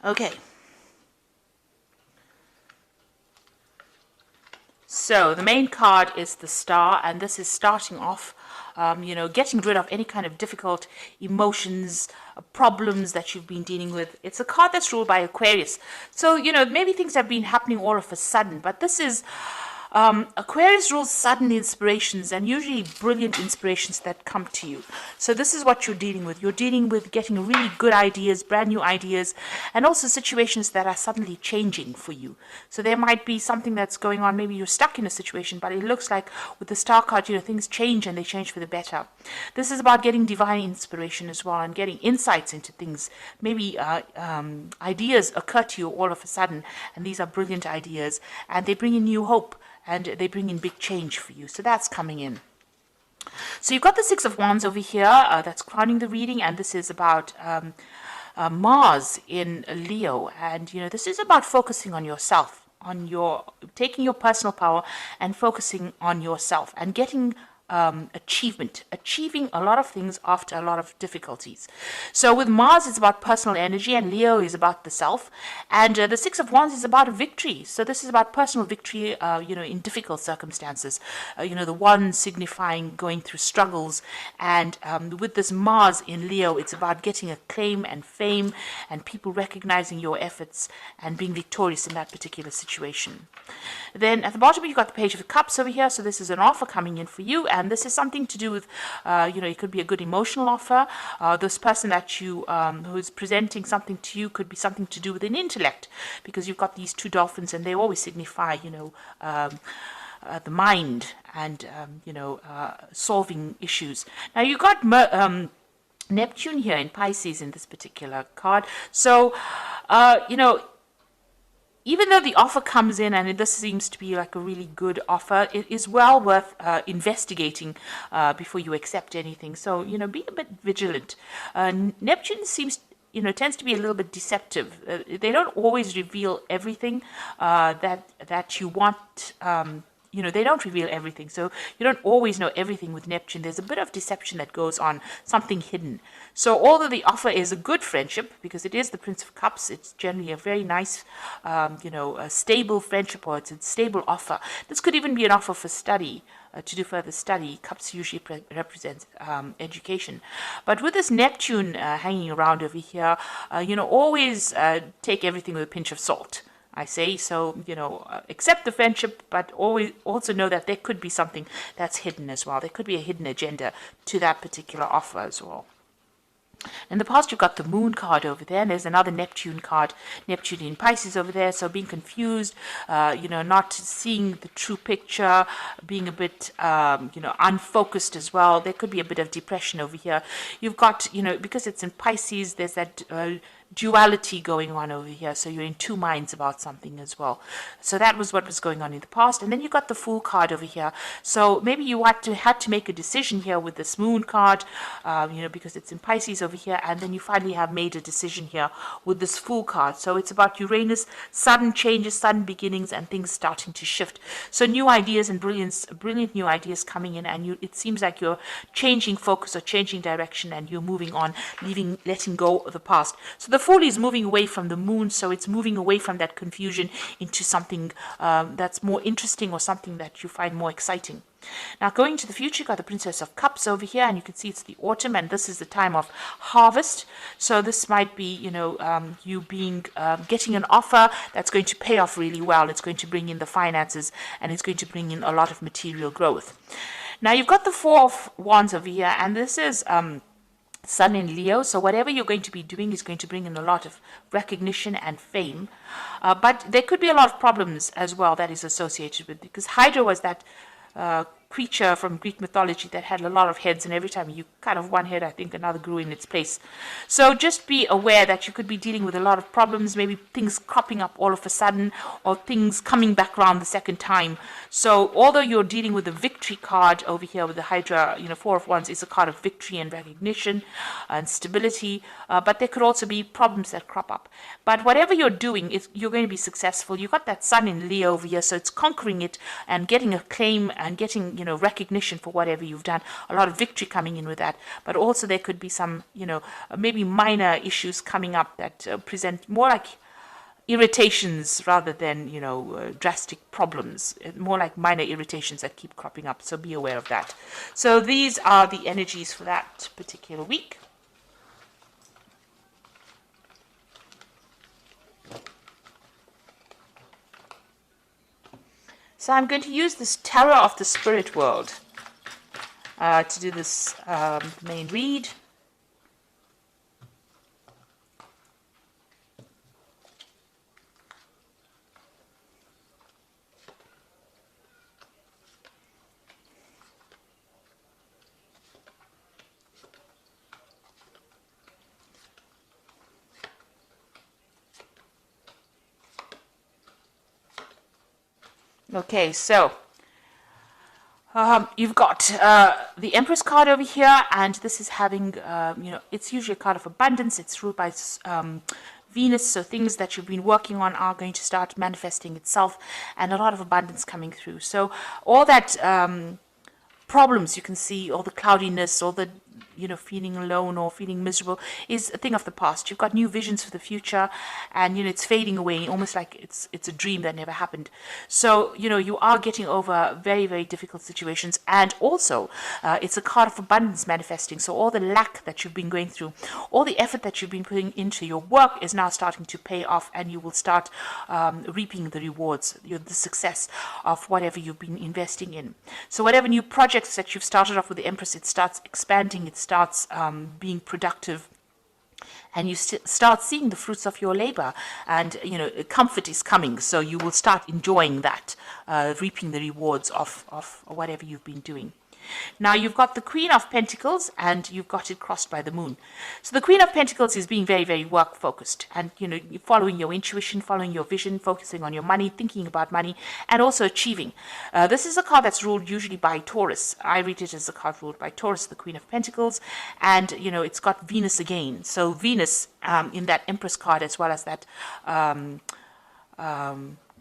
Okay. So the main card is the Star, and this is starting off, getting rid of any kind of difficult emotions, problems that you've been dealing with. It's a card that's ruled by Aquarius. So, maybe things have been happening all of a sudden, but this is Aquarius rules sudden inspirations and usually brilliant inspirations that come to you. So this is what you're dealing with. You're dealing with getting really good ideas, brand new ideas, and also situations that are suddenly changing for you. So there might be something that's going on. Maybe you're stuck in a situation, but it looks like with the Star card, things change and they change for the better. This is about getting divine inspiration as well and getting insights into things. Maybe ideas occur to you all of a sudden, and these are brilliant ideas, and they bring in new hope. And they bring in big change for you. So that's coming in. So you've got the Six of Wands over here. That's crowning the reading. And this is about Mars in Leo. And, this is about focusing on yourself, taking your personal power and focusing on yourself and getting achieving a lot of things after a lot of difficulties. So with Mars, it's about personal energy, and Leo is about the self, and the Six of Wands is about victory. So this is about personal victory, in difficult circumstances. The one signifying going through struggles, and with this Mars in Leo, it's about getting acclaim and fame, and people recognizing your efforts and being victorious in that particular situation. Then at the bottom, you've got the Page of Cups over here. So this is an offer coming in for you. And this is something to do with, it could be a good emotional offer. This person that you, who's presenting something to you could be something to do with an intellect, because you've got these two dolphins and they always signify, the mind and, solving issues. Now you've got Neptune here in Pisces in this particular card. So, even though the offer comes in, and this seems to be like a really good offer, it is well worth investigating before you accept anything. So, be a bit vigilant. Neptune tends to be a little bit deceptive. They don't always reveal everything that you want. They don't reveal everything. So you don't always know everything with Neptune. There's a bit of deception that goes on, something hidden. So although the offer is a good friendship, because it is the Prince of Cups, it's generally a very nice, a stable friendship, or it's a stable offer. This could even be an offer for study, to do further study. Cups usually represents education. But with this Neptune hanging around over here, always take everything with a pinch of salt, I say. So, accept the friendship, but always also know that there could be something that's hidden as well. There could be a hidden agenda to that particular offer as well. In the past, you've got the Moon card over there, and there's another Neptune card, Neptune in Pisces over there. So being confused, not seeing the true picture, being a bit, unfocused as well. There could be a bit of depression over here. You've got, because it's in Pisces, there's that duality going on over here. So you're in two minds about something as well. So that was what was going on in the past. And then you got the Fool card over here. So maybe you had to make a decision here with this Moon card, because it's in Pisces over here. And then you finally have made a decision here with this Fool card. So it's about Uranus, sudden changes, sudden beginnings, and things starting to shift. So new ideas and brilliant new ideas coming in, and it seems like you're changing focus or changing direction, and you're moving on, letting go of the past. So the Fool is moving away from the Moon, so it's moving away from that confusion into something that's more interesting, or something that you find more exciting. Now, going to the future, you've got the Princess of Cups over here, and you can see it's the autumn, and this is the time of harvest. So this might be, you getting an offer that's going to pay off really well. It's going to bring in the finances, and it's going to bring in a lot of material growth. Now, you've got the Four of Wands over here, and this is Sun in Leo, so whatever you're going to be doing is going to bring in a lot of recognition and fame, but there could be a lot of problems as well that is associated with, because Hydra was that creature from Greek mythology that had a lot of heads, and every time you cut off one head, I think another grew in its place. So just be aware that you could be dealing with a lot of problems, maybe things cropping up all of a sudden, or things coming back around the second time. So although you're dealing with the victory card over here with the Hydra, Four of Wands is a card of victory and recognition and stability, but there could also be problems that crop up. But whatever you're doing, you're going to be successful. You've got that Sun in Leo over here, so it's conquering it and getting acclaim and getting, recognition for whatever you've done, a lot of victory coming in with that. But also there could be some, maybe minor issues coming up that present more like irritations rather than, drastic problems, more like minor irritations that keep cropping up. So be aware of that. So these are the energies for that particular week. So I'm going to use this Tarot of the Spirit World to do this main read. Okay, so you've got the Empress card over here, and this is having, it's usually a card of abundance. It's ruled by Venus, so things that you've been working on are going to start manifesting itself, and a lot of abundance coming through. So all that problems you can see, all the cloudiness, all the feeling alone or feeling miserable is a thing of the past. You've got new visions for the future, and it's fading away, almost like it's a dream that never happened. So you are getting over very, very difficult situations, and also it's a card of abundance manifesting. So all the lack that you've been going through, all the effort that you've been putting into your work is now starting to pay off, and you will start reaping the rewards, the success of whatever you've been investing in. So whatever new projects that you've started off with the Empress, it starts expanding, it starts being productive, and you start seeing the fruits of your labor, and comfort is coming, so you will start enjoying that, reaping the rewards of whatever you've been doing. Now you've got the Queen of Pentacles, and you've got it crossed by the Moon. So the Queen of Pentacles is being very, very work focused, and following your intuition, following your vision, focusing on your money, thinking about money, and also achieving. This is a card that's ruled usually by Taurus. I read it as a card ruled by Taurus, the Queen of Pentacles, and it's got Venus again. So Venus in that Empress card, as well as that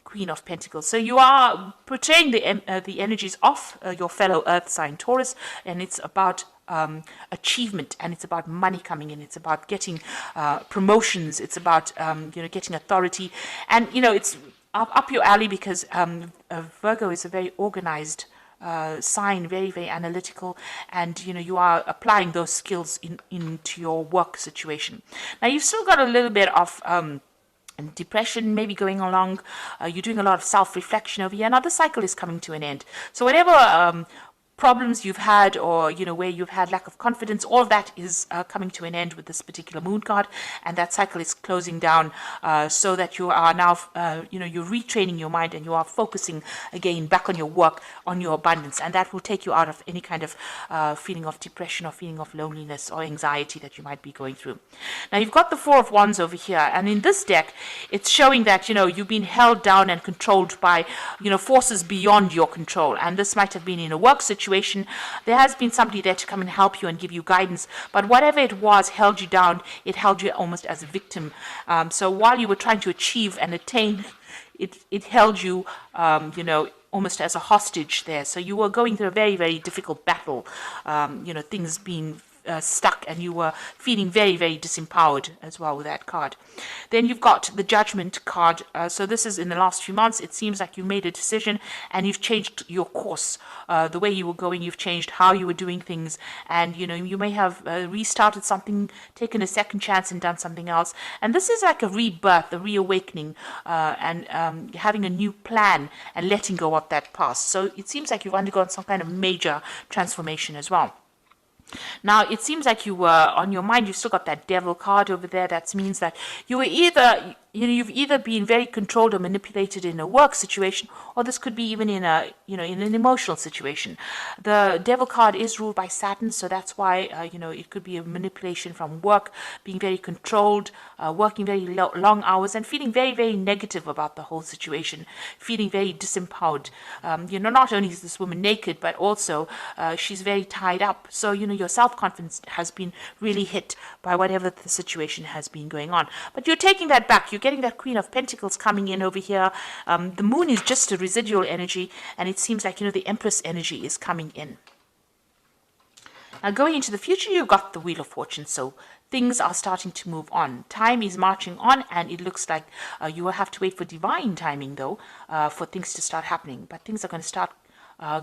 Queen of Pentacles. So you are portraying the energies of your fellow Earth sign Taurus, and it's about achievement, and it's about money coming in. It's about getting promotions. It's about getting authority, and it's up your alley, because Virgo is a very organized sign, very, very analytical, and you are applying those skills into your work situation. Now you've still got a little bit of and depression maybe going along. You're doing a lot of self-reflection over here. Now the cycle is coming to an end. So whatever problems you've had, or where you've had lack of confidence, all of that is coming to an end with this particular Moon card, and that cycle is closing down, so that you are now you're retraining your mind, and you are focusing again back on your work, on your abundance, and that will take you out of any kind of feeling of depression or feeling of loneliness or anxiety that you might be going through. Now you've got the Four of Wands over here, and in this deck it's showing that you've been held down and controlled by forces beyond your control, and this might have been in a work situation. There has been somebody there to come and help you and give you guidance, but whatever it was held you down. It held you almost as a victim. So while you were trying to achieve and attain, it held you, almost as a hostage there. So you were going through a very, very difficult battle, things being stuck, and you were feeling very, very disempowered as well with that card. Then you've got the Judgment card. So this is in the last few months. It seems like you made a decision, and you've changed your course, the way you were going. You've changed how you were doing things, and you may have restarted something, taken a second chance, and done something else. And this is like a rebirth, a reawakening, and having a new plan and letting go of that past. So it seems like you've undergone some kind of major transformation as well. Now, it seems like you were, on your mind, you've still got that Devil card over there. That means that you were either, you've either been very controlled or manipulated in a work situation, or this could be even in a, in an emotional situation. The Devil card is ruled by Saturn, so that's why, it could be a manipulation from work, being very controlled, working very long hours, and feeling very, very negative about the whole situation, feeling very disempowered. Not only is this woman naked, but also she's very tied up. So, your self-confidence has been really hit by whatever the situation has been going on. But you're taking that back. You're getting that Queen of Pentacles coming in over here. The moon is just a residual energy, and it seems like, the Empress energy is coming in. Now, going into the future, you've got the Wheel of Fortune, so things are starting to move on. Time is marching on, and it looks like you will have to wait for divine timing, though, for things to start happening. But things are going to start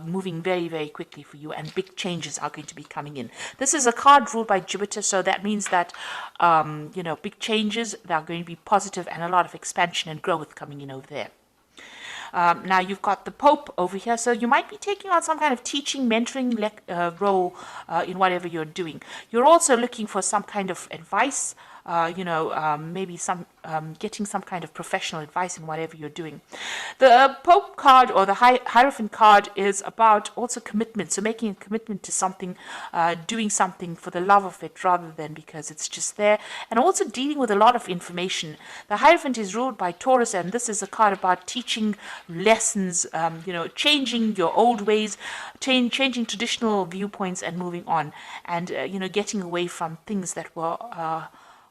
moving very, very quickly for you, and big changes are going to be coming in. This is a card ruled by Jupiter, so that means that, big changes, they are going to be positive, and a lot of expansion and growth coming in over there. Now you've got the Pope over here, so you might be taking on some kind of teaching, mentoring role in whatever you're doing. You're also looking for some kind of advice, maybe getting some kind of professional advice in whatever you're doing. The Pope card, or the Hierophant card, is about also commitment, so making a commitment to something, doing something for the love of it rather than because it's just there, and also dealing with a lot of information. The Hierophant is ruled by Taurus, and this is a card about teaching lessons, changing your old ways, changing traditional viewpoints and moving on, and getting away from things that were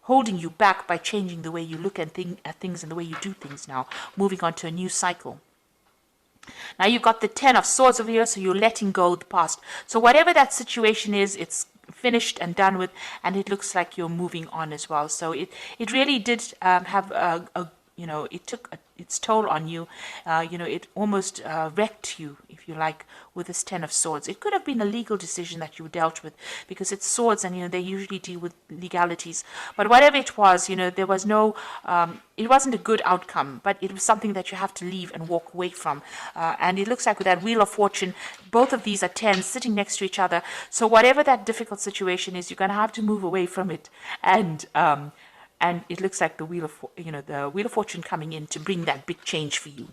holding you back by changing the way you look at things and the way you do things now, moving on to a new cycle. Now you've got the Ten of Swords over here, so you're letting go of the past. So whatever that situation is, it's finished and done with, and it looks like you're moving on as well. So it really did have it took its toll on you. It almost wrecked you, if you like, with this Ten of Swords. It could have been a legal decision that you dealt with, because it's swords, and they usually deal with legalities. But whatever it was, there was no, it wasn't a good outcome, but it was something that you have to leave and walk away from. And it looks like with that Wheel of Fortune, both of these are tens sitting next to each other. So whatever that difficult situation is, you're going to have to move away from it. And it looks like the Wheel of Fortune coming in to bring that big change for you.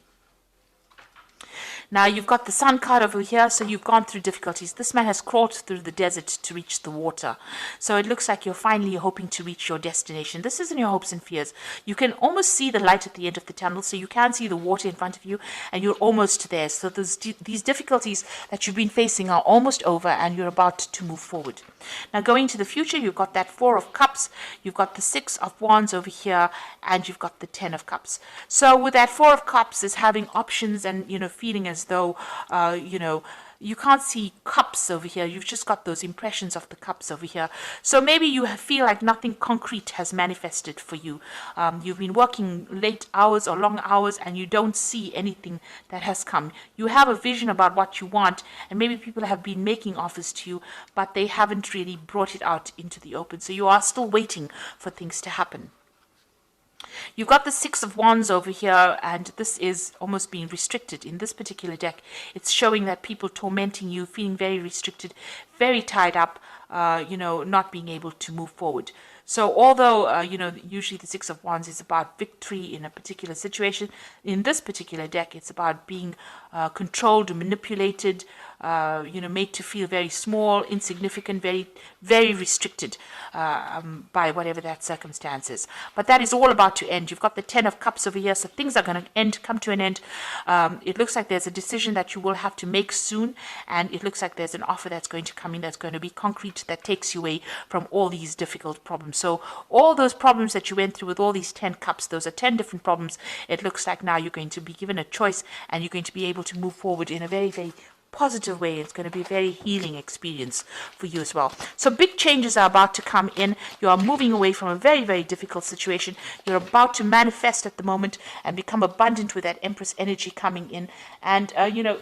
Now you've got the Sun card over here, so you've gone through difficulties. This man has crawled through the desert to reach the water. So it looks like you're finally hoping to reach your destination. This isn't your hopes and fears. You can almost see the light at the end of the tunnel, so you can see the water in front of you, and you're almost there. So these difficulties that you've been facing are almost over, and you're about to move forward. Now going to the future, you've got that Four of Cups, you've got the Six of Wands over here, and you've got the Ten of Cups. So with that Four of Cups is having options and, feeling as though, you can't see cups over here. You've just got those impressions of the cups over here. So maybe you feel like nothing concrete has manifested for you. You've been working late hours or long hours, and you don't see anything that has come. You have a vision about what you want, and maybe people have been making offers to you, but they haven't really brought it out into the open. So you are still waiting for things to happen. You've got the Six of Wands over here, and this is almost being restricted. In this particular deck, it's showing that people tormenting you, feeling very restricted, very tied up, not being able to move forward. So although, usually the Six of Wands is about victory in a particular situation, in this particular deck, it's about being controlled, manipulated, made to feel very small, insignificant, very, very restricted by whatever that circumstance is. But that is all about to end. You've got the Ten of Cups over here, so things are going to come to an end. It looks like there's a decision that you will have to make soon, and it looks like there's an offer that's going to come in that's going to be concrete, that takes you away from all these difficult problems. So all those problems that you went through with all these 10 cups, those are 10 different problems. It looks like now you're going to be given a choice, and you're going to be able to move forward in a very, very positive way. It's going to be a very healing experience for you as well. So big changes are about to come in. You are moving away from a very, very difficult situation. You're about to manifest at the moment and become abundant with that Empress energy coming in. And,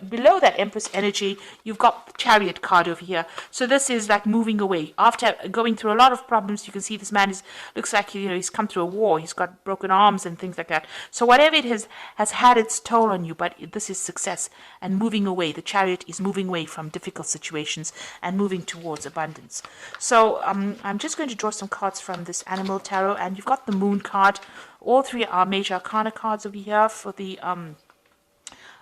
below that Empress energy, you've got the Chariot card over here. So this is like moving away. After going through a lot of problems, you can see this man looks like, he's come through a war. He's got broken arms and things like that. So whatever it has had its toll on you, but this is success and moving away. The Chariot is moving away from difficult situations and moving towards abundance. So I'm just going to draw some cards from this Animal Tarot, and you've got the Moon card. All three are major arcana cards over here for the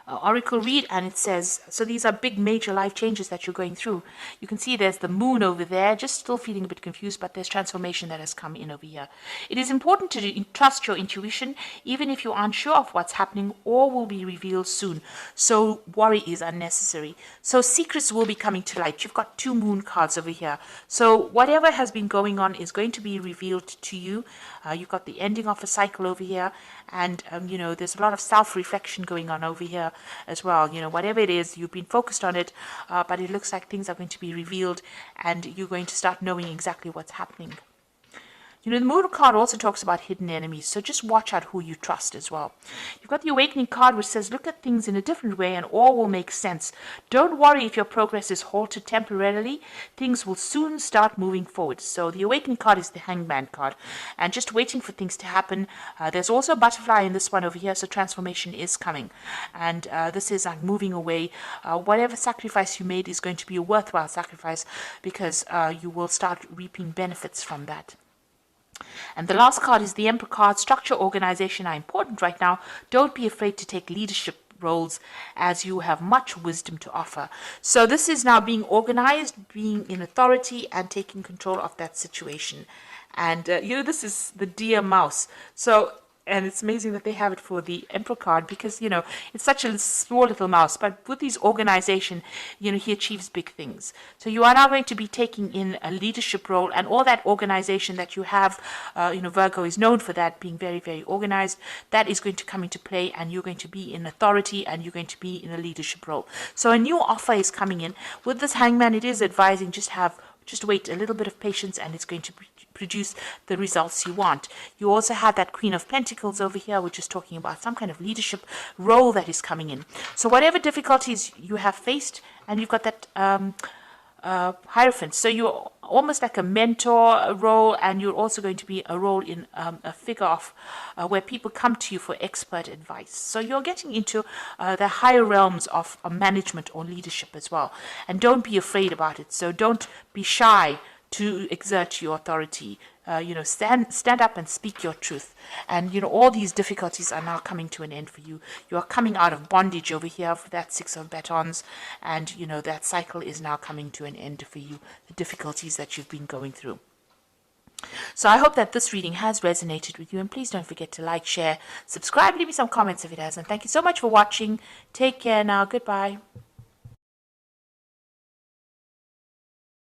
oracle read, and it says, so these are big major life changes that you're going through. You can see there's the moon over there, just still feeling a bit confused, but there's transformation that has come in over here. It is important to trust your intuition, even if you aren't sure of what's happening or will be revealed soon. So worry is unnecessary. So secrets will be coming to light. You've got 2 moon cards over here. So whatever has been going on is going to be revealed to you. You've got the ending of a cycle over here, and there's a lot of self-reflection going on over here as well. Whatever it is, you've been focused on it, but it looks like things are going to be revealed, and you're going to start knowing exactly what's happening. The Moon card also talks about hidden enemies, so just watch out who you trust as well. You've got the Awakening card, which says, look at things in a different way and all will make sense. Don't worry if your progress is halted temporarily. Things will soon start moving forward. So the Awakening card is the Hangman card, and just waiting for things to happen. There's also a butterfly in this one over here, so transformation is coming. And this is like moving away. Whatever sacrifice you made is going to be a worthwhile sacrifice, because you will start reaping benefits from that. And the last card is the Emperor card. Structure, organization are important right now. Don't be afraid to take leadership roles, as you have much wisdom to offer. So this is now being organized, being in authority, and taking control of that situation. And this is the deer mouse. And it's amazing that they have it for the Emperor card, because, it's such a small little mouse. But with his organization, he achieves big things. So you are now going to be taking in a leadership role, and all that organization that you have, Virgo is known for that, being very, very organized. That is going to come into play, and you're going to be in authority, and you're going to be in a leadership role. So a new offer is coming in. With this Hangman, it is advising just wait a little bit of patience, and it's going to produce the results you want. You also have that Queen of Pentacles over here, which is talking about some kind of leadership role that is coming in. So whatever difficulties you have faced, and you've got that Hierophant. So you're almost like a mentor role, and you're also going to be a role in a figure of where people come to you for expert advice. So you're getting into the higher realms of management or leadership as well. And don't be afraid about it. So don't be shy to exert your authority. Stand up and speak your truth. And, all these difficulties are now coming to an end for you. You are coming out of bondage over here for that 6 of batons. And, that cycle is now coming to an end for you, the difficulties that you've been going through. So I hope that this reading has resonated with you. And please don't forget to like, share, subscribe, leave me some comments if it has. And thank you so much for watching. Take care now. Goodbye.